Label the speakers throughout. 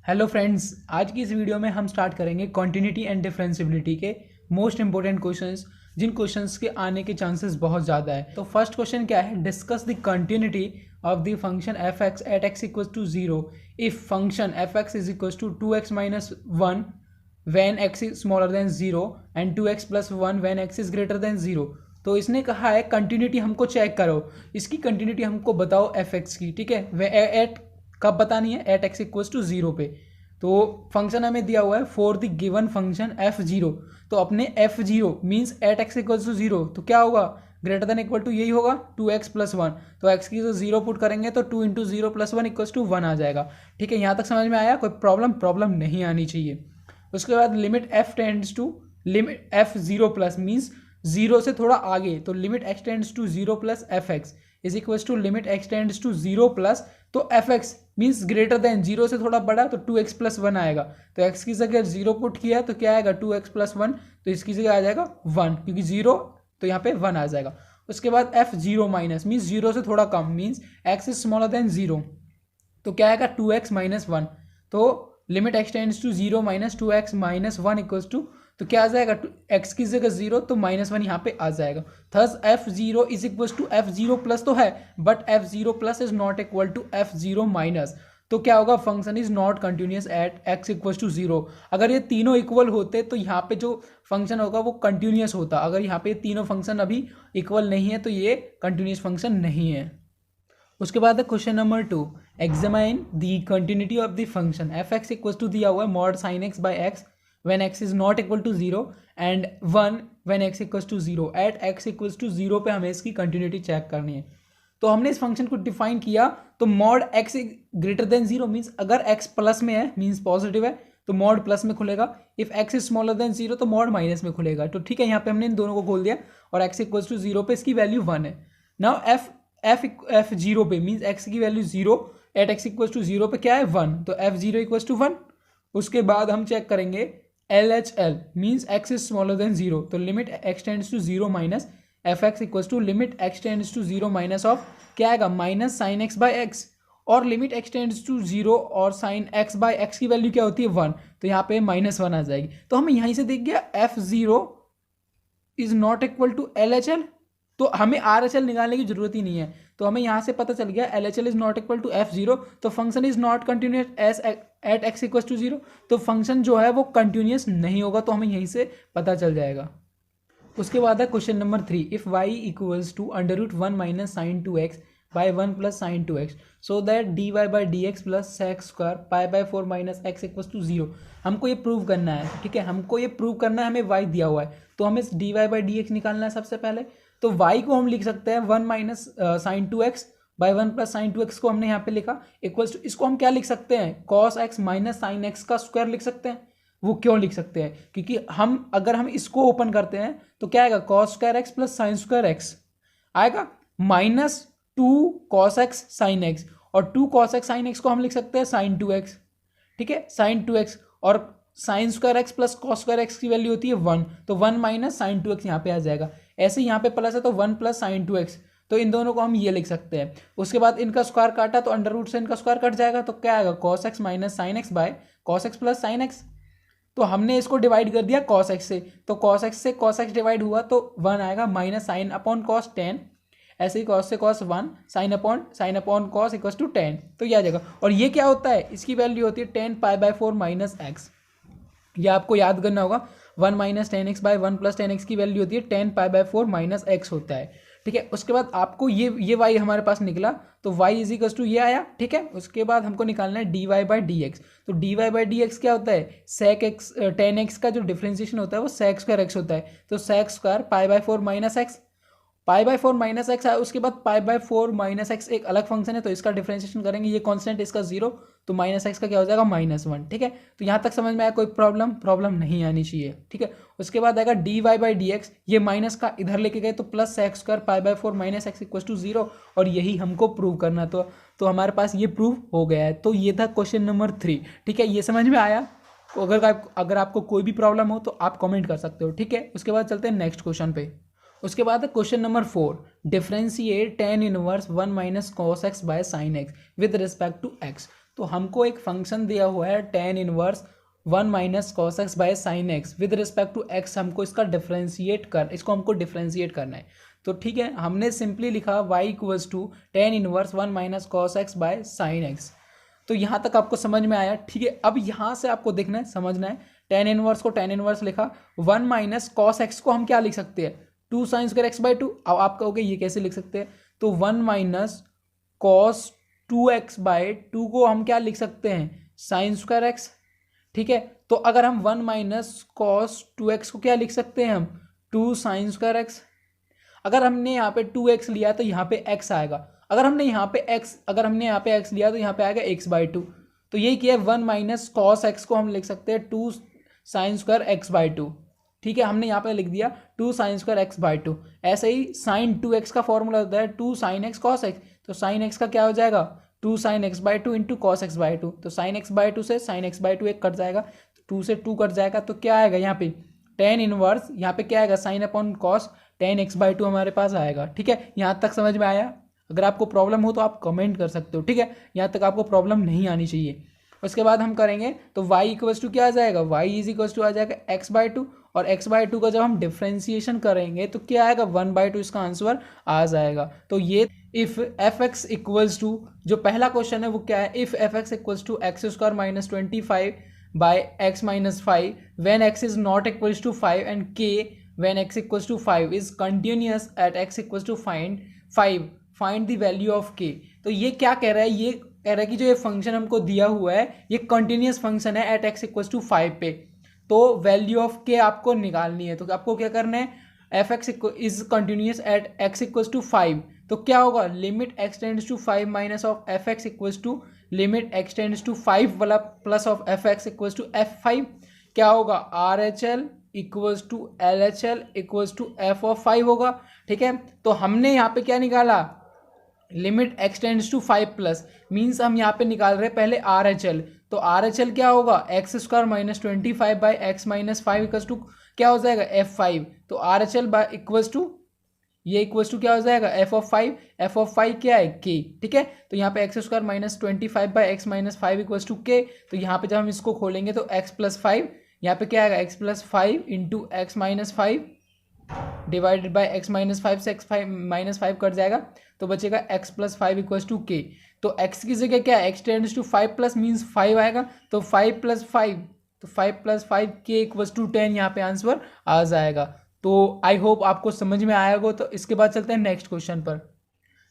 Speaker 1: Hello friends, आज की इस वीडियो में हम स्टार्ट करेंगे कॉन्टिन्यूटी एंड डिफरेंशिएबिलिटी के मोस्ट इंपॉर्टेंट क्वेश्चंस, जिन क्वेश्चंस के आने के चांसेस बहुत ज़्यादा है। तो फर्स्ट क्वेश्चन क्या है? Discuss the continuity of the function f x at x equal to 0 if function f x is equal to 2x minus 1 when x is smaller than 0 and 2x plus 1 when x is greater than 0। तो इसने कहा है continuity हमको check करो, इसकी continuity हमको बताओ F x की। ठीक है, वे एट कब बतानी है? एट एक्स इक्वल्स टू 0 पे। तो फंक्शन हमें दिया हुआ है for the given function f0। तो अपने f0 means at x equals to 0, तो क्या होगा? ग्रेटर देन इक्वल टू यही होगा 2x प्लस 1। तो x की जो 0 पुट करेंगे तो 2 इंटू 0 प्लस 1 इक्वल्स टू 1 आ जाएगा। ठीक है, यहाँ तक समझ में आया? कोई प्रॉब्लम नहीं आनी चाहिए। उसके बाद limit f tends to limit f0 plus means 0 से थोड़ा आगे, तो limit x tends to 0 plus f x is equals to limit x tends to 0 plus, तो f x means greater than 0 से थोड़ा बड़ा, तो 2x प्लस 1 आएगा। तो x की जगह 0 पुट किया तो क्या आएगा? 2x प्लस 1, तो इसकी जगह आ जाएगा 1, क्योंकि 0 तो यहाँ पे 1 आ जाएगा। उसके बाद f0 माइनस मीन्स 0 से थोड़ा कम, means x is smaller than 0, तो क्या आएगा? 2x minus 1। तो limit x tends to 0 minus 2x minus 1 equals to, तो क्या आ जाएगा? x की जगह 0 तो माइनस 1 यहाँ पे आ जाएगा। Thus f0 is equal to f0 plus तो है, but f0 plus is not equal to f0 minus. तो क्या होगा? Function is not continuous at x equal to 0। अगर ये तीनों इक्वल होते तो यहाँ पे जो फंक्शन होगा वो कंटिन्यूस होता। अगर यहाँ पे तीनों फंक्शन अभी इक्वल नहीं है तो ये कंटिन्यूस फंक्शन नहीं है। उसके बाद है question number 2, examine the continuity of the function f x equal to दिया हुआ है mod sine x by x when x is not equal to 0 and 1 when x equals to 0 at x equals to 0 पे हमें इसकी continuity check करनी है। तो हमने इस फंक्शन को डिफाइन किया, तो mod x greater than 0 means अगर x प्लस में है मीन्स पॉजिटिव है तो मॉड प्लस में खुलेगा, if x is smaller than 0 तो मॉड माइनस में खुलेगा। तो ठीक है, यहाँ पे हमने इन दोनों को खोल दिया और x इक्वल्स टू 0 पे इसकी वैल्यू 1 है। नाउ f 0 पे मीन्स x की value 0 at x equals to 0 पे क्या है? 1, तो f0 इक्वल्स टू 1। उसके बाद हम चेक करेंगे LHL means x is smaller than 0, तो limit x tends to 0 minus f x equals to limit x tends to 0 minus of क्या आएगा? Minus sine x by x, और लिमिट x टेंड्स टू 0 और sine x by x की value क्या होती है? 1, तो यहाँ पे माइनस 1 आ जाएगी। तो हमें यहीं से दिख गया f0 is not equal to LHL, तो हमें RHL निकालने की जरूरत ही नहीं है। तो हमें यहाँ से पता चल गया LHL is not equal to f0, तो function is not continuous as at x equal to 0, तो फंक्शन जो है वो कंटिन्यूस नहीं होगा, तो हमें यहीं से पता चल जाएगा। उसके बाद है question number 3, if y equals to under root 1 minus sine 2x by 1 plus sine 2x so that dy by d x plus sec square pi by 4 minus x equals to 0। हमको ये प्रूव करना है। ठीक है, हमको ये prove करना है, हमें y दिया हुआ है, तो हमें dy बाई डी एक्स निकालना है सबसे पहले। तो y को हम लिख सकते हैं 1 minus sine 2x by 1 plus sine 2x को हमने यहाँ पे लिखा इक्वल्स टू, इसको हम क्या लिख सकते हैं? Cos x minus sine x का स्क्वायर लिख सकते हैं। वो क्यों लिख सकते हैं? क्योंकि अगर हम इसको ओपन करते हैं तो क्या आएगा? Cos square x plus sine square x आएगा minus 2 cos x sine x, और 2 कॉस एक्स साइन एक्स को हम लिख सकते हैं साइन 2x। ठीक है, साइन 2x, और sign square x plus cos square x की वैल्यू होती है 1, तो 1 माइनस साइन 2x यहाँ पे आ जाएगा। ऐसे यहाँ पे प्लस है तो 1 प्लस साइन 2x, तो इन दोनों को हम ये लिख सकते हैं। उसके बाद इनका स्क्वायर काटा तो अंडर रूट से इनका स्क्वायर कट जाएगा, तो क्या आएगा? Cos x minus sine x by cos x plus sign x. तो हमने इसको डिवाइड कर दिया कॉस एक्स से, तो कॉस एक्स से कॉस एक्स डिवाइड हुआ तो 1 आएगा माइनस साइन अपॉन कॉस 10, ऐसे ही कॉस से cos 1 sine upon cos equals to 10, तो ये आ जाएगा। और ये क्या होता है? इसकी वैल्यू होती है 10 पाई बाई 4 माइनस एक्स। ये आपको याद करना होगा, 1 minus 10x by 1 plus 10x की वैल्यू होती है 10 पाई बाई 4 माइनस एक्स होता है। ठीक है, उसके बाद आपको ये y हमारे पास निकला, तो y इज इक्वल्स टू ये आया। ठीक है, उसके बाद हमको निकालना है dy बाई डी एक्स। तो dy बाई डी एक्स क्या होता है? सेक एक्स 10x का जो डिफ्रेंसिएशन होता है वो सेक स्क्वायर एक्स होता है, तो sec square pi by 4 minus x, pi by 4 minus x है। उसके बाद पाई बाई 4 माइनस एक्स एक अलग फंक्शन है, तो इसका डिफरेंशिएशन करेंगे, ये कांस्टेंट इसका 0, तो माइनस एक्स का क्या हो जाएगा? माइनस 1। ठीक है, तो यहाँ तक समझ में आया? कोई प्रॉब्लम नहीं आनी चाहिए। ठीक है, उसके बाद आएगा d y by d x, ये माइनस का इधर लेके गए तो plus sec square pi by 4 minus x equal to 0, और यही हमको प्रूव करना। तो हमारे पास ये प्रूव हो गया है। तो ये था क्वेश्चन नंबर 3। ठीक है, ये समझ में आया? अगर आपको कोई भी प्रॉब्लम हो तो आप कॉमेंट कर सकते हो। ठीक है, उसके बाद चलते हैं नेक्स्ट क्वेश्चन पे। उसके बाद है question number 4, differentiate tan inverse 1 minus cos x by sine x with respect to x. तो हमको एक फंक्शन दिया हुआ है tan inverse 1 minus cos x by sine x with respect to x, हमको इसको हमको डिफ्रेंशिएट करना है। तो ठीक है, हमने सिंपली लिखा y equals to tan inverse 1 minus cos x by sine x. तो यहाँ तक आपको समझ में आया, ठीक है। अब यहाँ से आपको देखना है, समझना है, tan इनवर्स को tan इनवर्स लिखा, 1 माइनस कॉस एक्स को हम क्या लिख सकते हैं, 2 साइन स्क्वायर एक्स बाई 2। अब आप कहोगे ये कैसे लिख सकते हैं, तो 1 माइनस कॉस 2x बाई 2 को हम क्या लिख सकते हैं, साइन स्क्वायर एक्स, ठीक है। तो अगर हम 1 माइनस कॉस 2x को क्या लिख सकते हैं हम, 2 साइन स्क्वायर एक्स। अगर हमने यहाँ पे 2x लिया तो यहाँ पे x आएगा, अगर हमने यहाँ पे x लिया तो यहाँ पे आएगा x बाई 2। तो यही किया, 1 माइनस कॉस एक्स को हम लिख सकते हैं 2 साइन स्क्वायर एक्स बाई 2, ठीक है। हमने यहाँ पे लिख दिया 2 साइन स्क्वायर एक्स बाई 2। ऐसे ही साइन 2x का फॉर्मूला होता है 2 साइन एक्स कॉस एक्स, तो साइन एक्स का क्या हो जाएगा, 2 sign x by 2 into cos x by 2। तो साइन एक्स बाई 2 से साइन एक्स बाई 2 एक कट जाएगा, 2 से 2 कट जाएगा, तो क्या आएगा यहाँ पे tan इनवर्स, यहाँ पे क्या आएगा, sign upon cos tan x by 2 हमारे पास आएगा, ठीक है। यहाँ तक समझ में आया? अगर आपको प्रॉब्लम हो तो आप कमेंट कर सकते हो, ठीक है। यहाँ तक आपको प्रॉब्लम नहीं आनी चाहिए। उसके बाद हम करेंगे तो y इक्वल्स टू क्या आ जाएगा, y इज इक्वल्स टू आ जाएगा x बाई 2, और x बाई 2 का जब हम डिफ्रेंसिएशन करेंगे तो क्या आएगा, 1 बाई 2 इसका आंसर आ जाएगा। तो ये if f x equals to, जो पहला क्वेश्चन है वो क्या है, if f x equals to x square minus 25 by x minus 5 when x is not equals to 5 and k when x equals to 5 is continuous at x equals to find the value of k। तो ये क्या कह रहा है, ये कह रहा है कि जो ये फंक्शन हमको दिया हुआ है ये कंटिन्यूअस फंक्शन है एट x इक्वल्स टू 5 पे, तो वैल्यू ऑफ k आपको निकालनी है। तो आपको क्या करना है, f x is continuous at x equals to 5, तो क्या होगा, limit x tends to 5 minus of f x equals to limit x tends to 5 वाला plus of f x equals to f5, क्या होगा, R H L equals to L H L equals to f of 5 होगा, ठीक है। तो हमने यहाँ पे क्या निकाला, limit x tends to 5 plus, means हम यहाँ पे निकाल रहे हैं पहले आर एच एल। तो आर एच एल क्या होगा, x square minus 25 by x minus 5 equals to क्या हो जाएगा, f5। तो R H L by equals to ये इक्वल्स टू क्या हो जाएगा, एफ ऑफ 5 क्या है, k, ठीक है। तो यहाँ पे x square minus 25 by x minus 5 equals to k। तो यहाँ पे जब हम इसको खोलेंगे तो x प्लस 5, यहाँ पे क्या आएगा, x plus 5 into x minus 5 divided by x minus 5 से एक्स माइनस 5 कट जाएगा, तो बचेगा x plus 5 equals to k। तो x की जगह क्या है, x tends to 5 plus means 5 आएगा, तो 5 प्लस 5, तो 5 प्लस 5 k इक्वल्स टू 10 यहाँ पे आंसर आ जाएगा। तो आई होप आपको समझ में आया होगा। तो इसके बाद चलते हैं नेक्स्ट क्वेश्चन पर।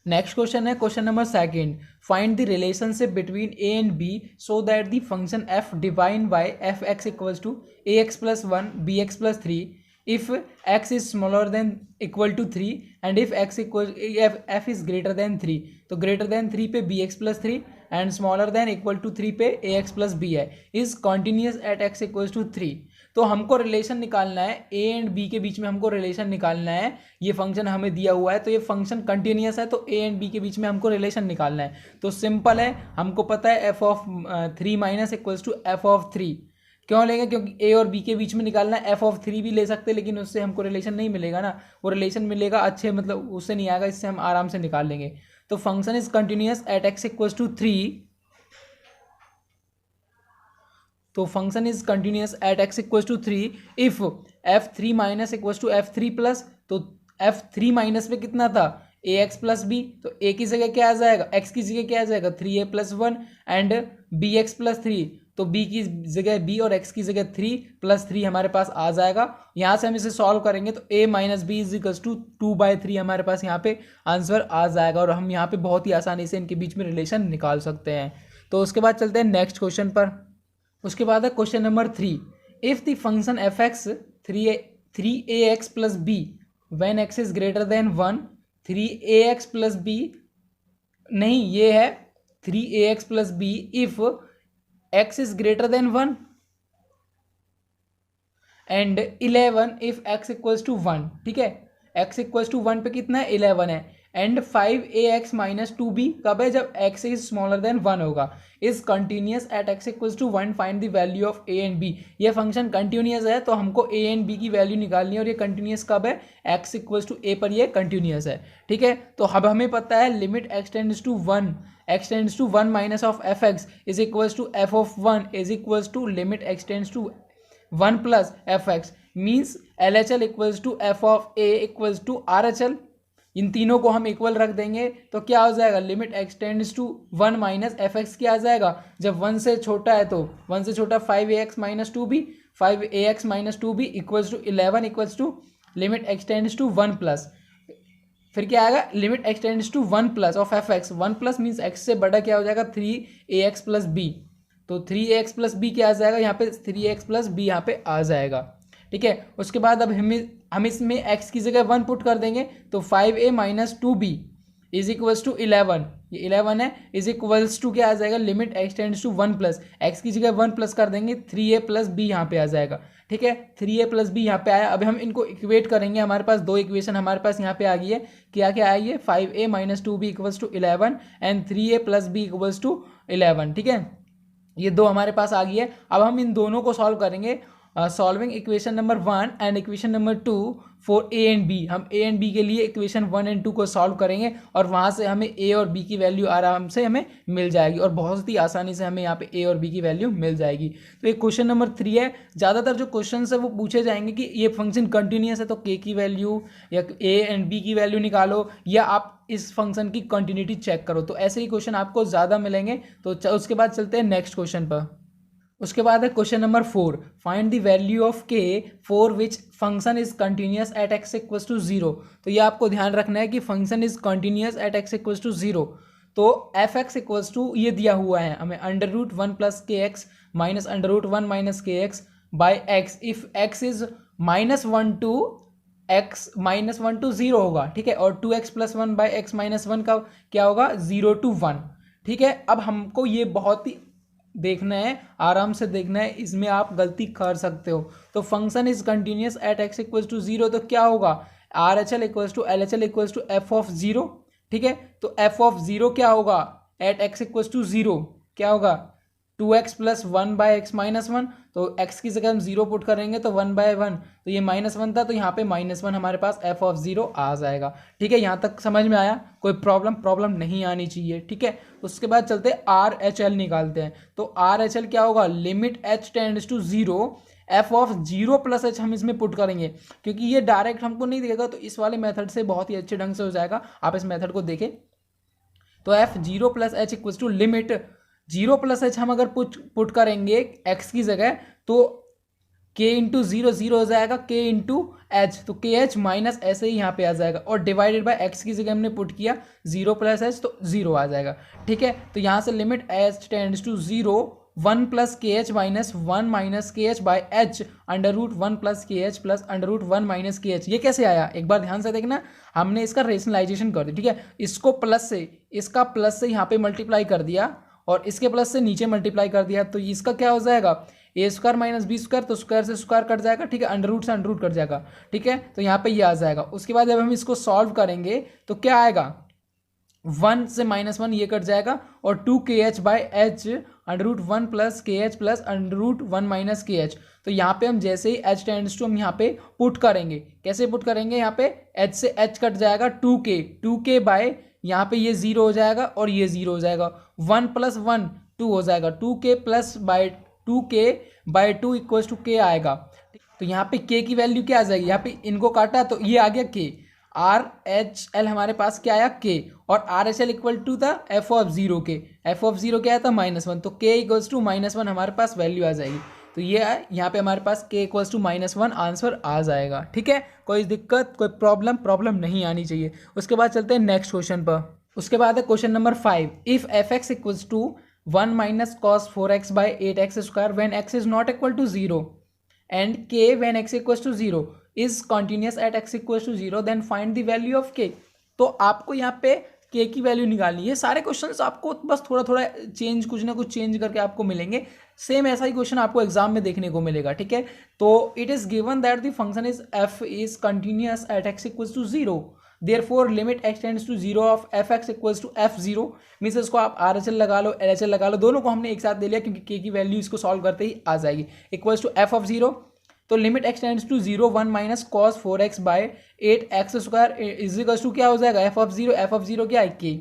Speaker 1: नेक्स्ट क्वेश्चन है question number 2, find the relationship between a and b so that the function f divide by f x equals to ax plus 1 bx plus 3 if x is smaller than equal to 3 and if f is greater than 3। तो greater than 3 पे bx plus 3 and smaller than equal to 3 पे ax plus b है, is continuous at x equals to 3। तो हमको relation निकालना है, a and b के बीच में हमको रिलेशन निकालना है। ये फंक्शन हमें दिया हुआ है, तो ये फंक्शन कंटिन्यूस है, तो a एंड b के बीच में हमको रिलेशन निकालना है। तो सिंपल है, हमको पता है f of 3 minus equals to f of 3। क्यों लेंगे, क्योंकि a और b के बीच में निकालना है। f ऑफ 3 भी ले सकते हैं, लेकिन उससे हमको रिलेशन नहीं मिलेगा ना, वो रिलेशन मिलेगा अच्छे, मतलब उससे नहीं आएगा, इससे हम आराम से निकाल लेंगे। तो function is continuous at x equals to 3। तो function is continuous at x equals to 3 if f3 minus equals to f3 plus. तो f3 माइनस पे कितना था, ax प्लस b, तो a की जगह क्या आ जाएगा, x की जगह क्या आ जाएगा 3a plus 1 and bx plus 3। तो b की जगह b और x की जगह 3 प्लस 3 हमारे पास आ जाएगा। यहाँ से हम इसे सॉल्व करेंगे तो a minus b is equals to 2/3 हमारे पास यहाँ पे आंसर आ जाएगा, और हम यहाँ पे बहुत ही आसानी से इनके बीच में रिलेशन निकाल सकते हैं। तो उसके बाद चलते हैं नेक्स्ट क्वेश्चन पर। उसके बाद है question number 3, if the function f x 3ax plus b when x is greater than 1, 3ax plus b नहीं, ये है 3ax plus b if x is greater than 1 and 11 if x equals to 1, ठीक है। x equals to 1 पे कितना है, 11 है, and 5ax minus 2b कब है, जब x is smaller than 1 होगा। Is continuous at x equals to 1, find the value of a and b। ये फंक्शन कंटिन्यूस है तो हमको a एंड b की वैल्यू निकालनी है, और ये कंटिन्यूस कब है, x इक्वल्स टू a पर ये कंटिन्यूस है। ठीक है, तो अब हमें पता है limit x tends to 1 minus of f x is equals to f of 1 is equals to limit x tends to 1 plus f x, means LHL equals to f of a equals to RHL। इन तीनों को हम equal रख देंगे तो क्या हो जाएगा, limit x tends to 1 minus f x क्या आ जाएगा, जब 1 से छोटा है तो 1 से छोटा 5ax minus 2b, 5ax minus 2b equals to 11 equals to limit x tends to 1 plus, फिर क्या आएगा, limit x tends to 1 plus of f x, 1 plus means x से बड़ा क्या हो जाएगा 3ax प्लस b, तो 3ax प्लस b क्या आ जाएगा, यहाँ पे 3ax प्लस b यहाँ पे आ जाएगा। ठीक है, उसके बाद अब हम इसमें x की जगह 1 पुट कर देंगे तो 5a minus 2b is equals to 11, ये 11 है, इज इक्वल्स टू क्या आ जाएगा, limit x tends to 1 plus, x की जगह 1 प्लस कर देंगे 3a प्लस b यहाँ पे आ जाएगा। ठीक है, 3a प्लस b यहाँ पे आया। अब हम इनको इक्वेट करेंगे, हमारे पास दो इक्वेशन हमारे पास यहाँ पे आ गई है, क्या क्या आई है, 5a minus 2b equals to 11 and 3a plus b equals to 11। ठीक है, ये दो हमारे पास आ गई है। अब हम इन दोनों को सॉल्व करेंगे, solving equation number 1 and equation number 2 for a and b। हम a एंड b के लिए इक्वेशन 1 एंड 2 को सॉल्व करेंगे और वहाँ से हमें a और b की वैल्यू आराम से हमें मिल जाएगी, और बहुत ही आसानी से हमें यहाँ पे a और b की वैल्यू मिल जाएगी। तो ये क्वेश्चन नंबर 3 है। ज़्यादातर जो क्वेश्चन है वो पूछे जाएंगे कि ये फंक्शन कंटिन्यूस है तो k की वैल्यू या a एंड b की वैल्यू निकालो, या आप इस फंक्शन की कंटिन्यूटी चेक करो। तो ऐसे ही क्वेश्चन आपको ज़्यादा मिलेंगे। तो उसके बाद चलते हैं नेक्स्ट क्वेश्चन पर। उसके बाद है question number 4, find the value of k for which function is continuous at x equals to 0। तो ये आपको ध्यान रखना है कि function is continuous at x equals to 0। तो एफ एक्स इक्वल्स टू ये दिया हुआ है हमें under root 1 plus k x minus under root 1 minus k x by x, if x is -1 to x -1 to 0 होगा। ठीक है, और 2x plus 1 by x minus 1 का क्या होगा, 0 टू 1। ठीक है, अब हमको ये बहुत ही देखना है, आराम से देखना है, इसमें आप गलती कर सकते हो। तो function is continuous at x equals to 0, तो क्या होगा, RHL equals to LHL equals to f of 0। ठीक है, तो f ऑफ 0 क्या होगा एट x इक्वल्स टू 0, क्या होगा 2x plus 1 by x minus 1। तो x की जगह हम 0 पुट करेंगे तो 1 बाई 1, तो ये -1 था तो यहाँ पे -1 हमारे पास f ऑफ 0 आ जाएगा। ठीक है, यहाँ तक समझ में आया, कोई प्रॉब्लम नहीं आनी चाहिए। ठीक है, उसके बाद चलते RHL निकालते हैं। तो RHL क्या होगा, limit h tends to 0 f of 0 plus h हम इसमें पुट करेंगे, क्योंकि ये डायरेक्ट हमको नहीं दिखेगा तो इस वाले मेथड से बहुत ही अच्छे ढंग से हो जाएगा। आप इस मेथड को देखें तो f 0 plus h equals to limit 0 plus h हम अगर पुट करेंगे x की जगह तो k इंटू 0 0 हो जाएगा, k इंटू एच, तो के एच माइनस ऐसे ही यहाँ पे आ जाएगा, और डिवाइडेड बाय x की जगह हमने पुट किया 0 प्लस h तो 0 आ जाएगा। ठीक है, तो यहाँ से limit h tends to 0 1 plus k h minus 1 minus k h by h under root 1 plus k h plus under root 1 minus k h. ये कैसे आया, एक बार ध्यान से देखना, हमने इसका रेशनलाइजेशन कर दिया। ठीक है, इसको प्लस से, इसका प्लस से यहाँ पे मल्टीप्लाई कर दिया और इसके प्लस से नीचे मल्टीप्लाई कर दिया, तो इसका क्या हो जाएगा, ए स्क्वायर माइनस बी स्क्वायर, तो स्क्वायर से स्क्वायर कट जाएगा। ठीक है, अंडर रूट से अंडर रूट कट जाएगा। ठीक है, तो यहाँ पे ये आ जाएगा। उसके बाद जब हम इसको सॉल्व करेंगे तो क्या आएगा, 1 से -1 ये कट जाएगा, और 2 k h by h under root 1 plus k h plus under root 1 minus k h. तो यहाँ पे हम जैसे ही एच टेंड्स टू हम यहाँ पे पुट करेंगे, कैसे पुट करेंगे, यहाँ पे एच से एच कट जाएगा, 2k बाय यहाँ पे ये 0 हो जाएगा और ये 0 हो जाएगा, 1 प्लस 1 2 हो जाएगा, 2k plus by 2k by 2 equals to k आएगा। तो यहाँ पे k की वैल्यू क्या आ जाएगी, यहाँ पे इनको काटा तो ये आ गया k, RHL हमारे पास क्या आया k, और RHL इक्वल टू था f ऑफ 0 के, f ऑफ 0 क्या आया था -1, तो k इक्वल्स टू -1 हमारे पास वैल्यू आ जाएगी। तो ये यहाँ पे हमारे पास k इक्वल्स टू -1 आंसर आ जाएगा। ठीक है, कोई दिक्कत कोई प्रॉब्लम नहीं आनी चाहिए। उसके बाद चलते हैं नेक्स्ट क्वेश्चन पर। उसके बाद है question number 5, if f(x) equals to 1 minus cos 4x by 8x square when x is not equal to 0 and k when x equals to 0 is continuous at x equals to 0 then find the value of k। तो आपको यहाँ पे k की value निकालनी है। सारे questions आपको बस थोड़ा थोड़ा चेंज, कुछ ना कुछ चेंज करके आपको मिलेंगे। सेम ऐसा ही क्वेश्चन आपको एग्जाम में देखने को मिलेगा। ठीक है, तो it is given that the function is f is continuous at x equals to 0 therefore limit x tends to zero of f x equals to f zero, means इसको आप आर एच एल लगा लो, एल एच एल लगा लो, दोनों को हमने एक साथ ले लिया क्योंकि के की वैल्यू इसको सॉल्व करते ही आ जाएगी, equals to f of zero. तो limit x tends to zero 1 minus cos 4x by 8x square is equals to क्या हो जाएगा, एफ ऑफ जीरो क्या है, के।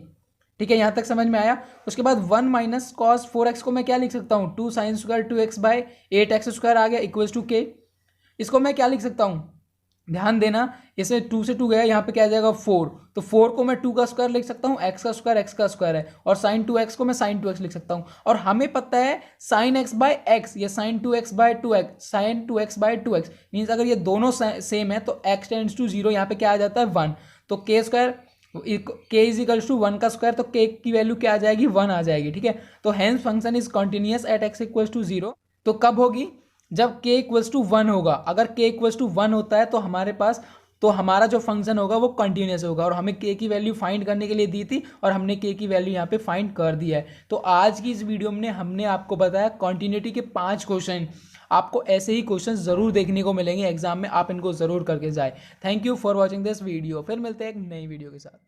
Speaker 1: ठीक है, यहाँ तक समझ में आया। उसके बाद 1 माइनस कॉस 4x को मैं क्या लिख सकता हूँ, 2 sine square 2x by 8x square आ गया इक्वल्स टू के। इसको मैं क्या लिख सकता हूँ, ध्यान देना, इसे 2 से 2 गया, यहाँ पे क्या आ जाएगा 4, तो 4 को मैं 2 का स्क्वायर लिख सकता हूँ, x का स्क्वायर है, और साइन 2x को मैं साइन 2x लिख सकता हूँ। और हमें पता है साइन x बाय x या sine 2x by 2x, sine 2x by 2x means अगर ये दोनों सेम है तो x टेंड्स टू जीरो, यहाँ पे क्या आ जाता है 1, तो के स्क्वायर के इज इक्वल्स टू 1 का स्क्वायर, तो के की वैल्यू क्या आ जाएगी 1 आ जाएगी। ठीक है, तो hence function is continuous at x equals to zero. तो कब होगी, जब k इक्वल्स टू 1 होगा। अगर k इक्वल्स टू 1 होता है तो हमारे पास, तो हमारा जो फंक्शन होगा वो कंटिन्यूअस होगा, और हमें k की वैल्यू फाइंड करने के लिए दी थी और हमने k की वैल्यू यहाँ पे फाइंड कर दिया है। तो आज की इस वीडियो में हमने आपको बताया कॉन्टिन्यूटी के 5 क्वेश्चन। आपको ऐसे ही क्वेश्चन जरूर देखने को मिलेंगे एग्जाम में, आप इनको जरूर करके जाए। Thank you for watching this video, फिर मिलते हैं एक नई वीडियो के साथ।